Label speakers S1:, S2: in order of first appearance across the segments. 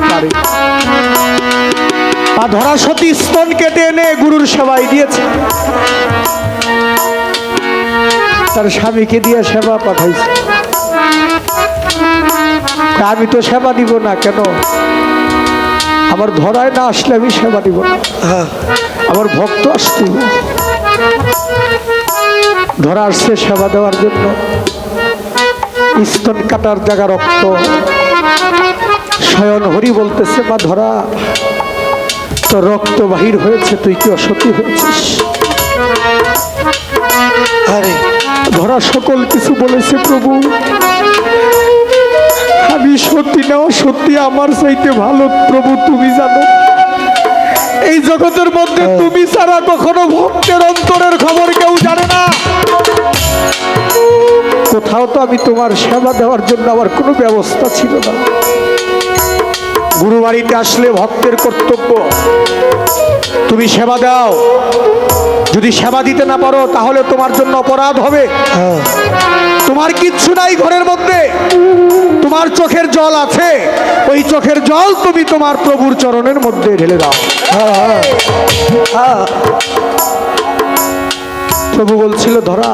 S1: পারে। মা ধরা সতী স্তন কেটে এনে গুরুর সেবায় দিয়েছে, তার স্বামীকে দিয়ে সেবা পাঠাইছে। আমি তো সেবা দিব না, কেন? আমার ধরায় না আসলে আমি সেবা দিব না, আমার ভক্ত আসতে। ধরা আসছে সেবা দেওয়ার জন্য, স্তন কাটার জায়গা রক্ত। স্বয়ং হরি বলতেছে, মা ধরা, তো রক্ত বাহির হয়েছে, তুই কি অসতী হয়েছিস? আরে ধরা সকল কিছু বলেছে, প্রভু আমি সত্যি না সত্যি আমার চাইতে ভালো প্রভু তুমি জানো। এই জগতের মধ্যে তুমি ছাড়া কখনো ভক্তের অন্তরের খবর কেউ জানে না। কোথাও তো আমি তোমার সেবা দেওয়ার জন্য আমার কোনো ব্যবস্থা ছিল না। গুরু বাড়িতে আসলে ভক্তের কর্তব্য তুমি সেবা দাও। যদি সেবা দিতে না পারো তাহলে তোমার জন্য অপরাধ হবে। তোমার কিচ্ছু নাই ঘরের মধ্যে, তোমার চোখের জল আছে, ওই চোখের জল তুমি তোমার প্রভুর চরণের মধ্যে ঢেলে দাও। প্রভু বলছিল, ধরা,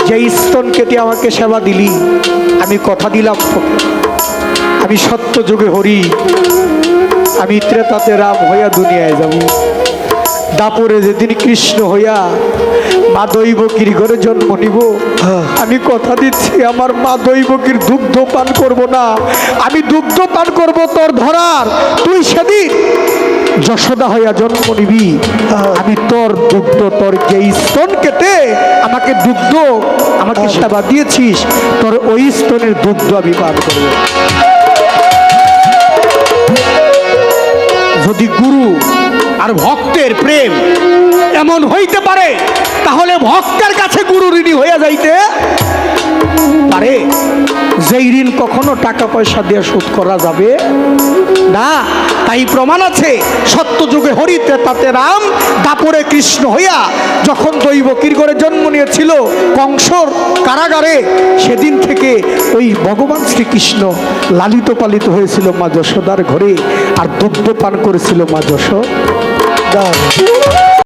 S1: যে স্তন কেটে আমাকে সেবা দিলি, আমি কথা দিলাম আমি সত্য যুগে হরি, আমি ত্রেতাতে রাম হইয়া দুনিয়ায় যাব, দাপরে যেদিন কৃষ্ণ হইয়া মা দৈবকীর ঘরে জন্ম নিব, আমি কথা দিচ্ছি আমার মা দৈবকীর দুগ্ধ পান করব না, আমি দুগ্ধ পান করব তোর ধরার। তুই সেদিন যশোদা হইয়া জন্ম নিবি, আমি তোর দুগ্ধ, তোর যে স্তন কেটে আমাকে দুগ্ধ, আমাকে সেবা দিয়েছিস, তোর ওই স্তনের দুগ্ধ আমি পান করব। যদি গুরু আর ভক্তের প্রেম এমন হইতে পারে, তাহলে ভক্তের কাছে গুরু ঋণী হইয়া যাইতে পারে। যেই ঋণ কখনো টাকা পয়সা দিয়ে শোধ করা যাবে না। তাই প্রমাণ আছে, সত্য যুগে হরি, ত্রেতাতে রাম, দাপরে কৃষ্ণ হইয়া যখন দৈবকীর ঘরে জন্ম নিয়েছিল কংসর কারাগারে, সেদিন থেকে ওই ভগবান শ্রীকৃষ্ণ লালিত পালিত হয়েছিল মা যশোদার ঘরে, আর দুগ্ধ পান করেছিল মা যশোদা।